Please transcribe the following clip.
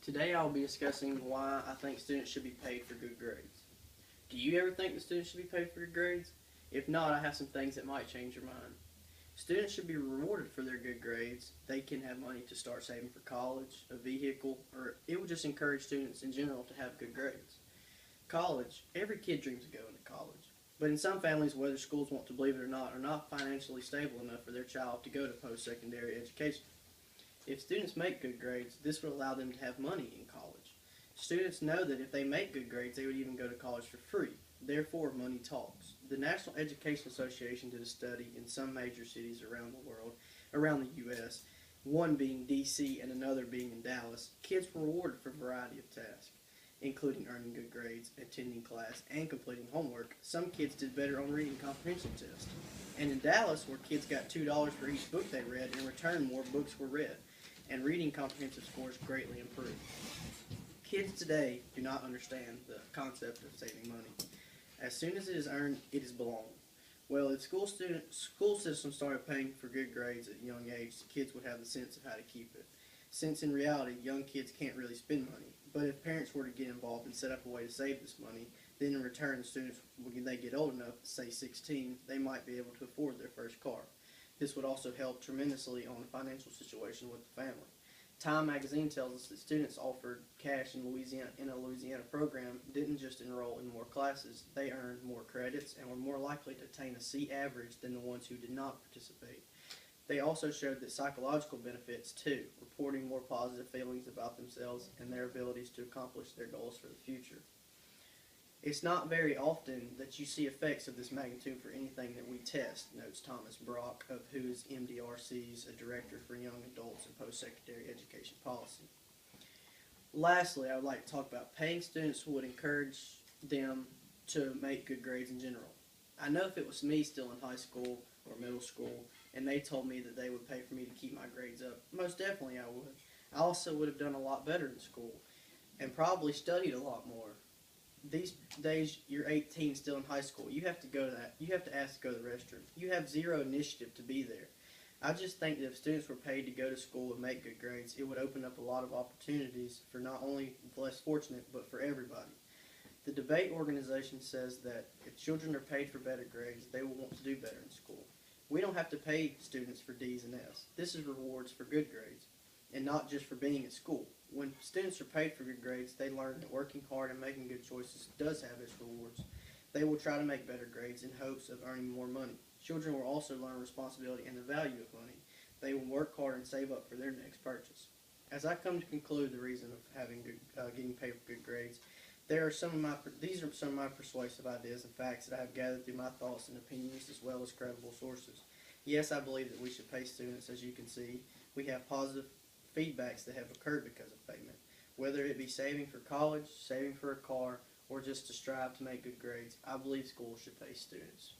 Today I'll be discussing why I think students should be paid for good grades. Do you ever think that students should be paid for good grades? If not, I have some things that might change your mind. Students should be rewarded for their good grades. They can have money to start saving for college, a vehicle, or it will just encourage students in general to have good grades. College, every kid dreams of going to college. But in some families, whether schools want to believe it or not, are not financially stable enough for their child to go to post-secondary education. If students make good grades, this would allow them to have money in college. Students know that if they make good grades, they would even go to college for free. Therefore, money talks. The National Education Association did a study in some major cities around the world, around the U.S., one being D.C. and another being in Dallas. Kids were rewarded for a variety of tasks, including earning good grades, attending class, and completing homework. Some kids did better on reading comprehension tests. And in Dallas, where kids got $2 for each book they read, in return more books were read, and reading comprehensive scores greatly improved. Kids today do not understand the concept of saving money. As soon as it is earned, it is belonged. Well, if school systems started paying for good grades at a young age, kids would have the sense of how to keep it. Since in reality, young kids can't really spend money. But if parents were to get involved and set up a way to save this money, then in return, the students, when they get old enough, say 16, they might be able to afford their first car. This would also help tremendously on the financial situation with the family. Time magazine tells us that students offered cash in a Louisiana program didn't just enroll in more classes, they earned more credits and were more likely to attain a C average than the ones who did not participate. They also showed that psychological benefits too, reporting more positive feelings about themselves and their abilities to accomplish their goals for the future. It's not very often that you see effects of this magnitude for anything that we test, notes Thomas Brock, of who is MDRC's a Director for Young Adults and Post-Secondary Education Policy. Lastly, I would like to talk about paying students would encourage them to make good grades in general. I know if it was me still in high school or middle school and they told me that they would pay for me to keep my grades up, most definitely I would. I also would have done a lot better in school and probably studied a lot more. These days, you're 18, still in high school. You have to go to that. You have to ask to go to the restroom. You have zero initiative to be there. I just think that if students were paid to go to school and make good grades, it would open up a lot of opportunities for not only the less fortunate, but for everybody. The debate organization says that if children are paid for better grades, they will want to do better in school. We don't have to pay students for D's and F's. This is rewards for good grades, and not just for being at school. When students are paid for good grades, they learn that working hard and making good choices does have its rewards. They will try to make better grades in hopes of earning more money. Children will also learn responsibility and the value of money. They will work hard and save up for their next purchase. As I come to conclude the reason of getting paid for good grades, these are some of my persuasive ideas and facts that I have gathered through my thoughts and opinions as well as credible sources. Yes, I believe that we should pay students. As you can see, we have positive feedbacks that have occurred because of payment, whether it be saving for college, saving for a car, or just to strive to make good grades. I believe schools should pay students.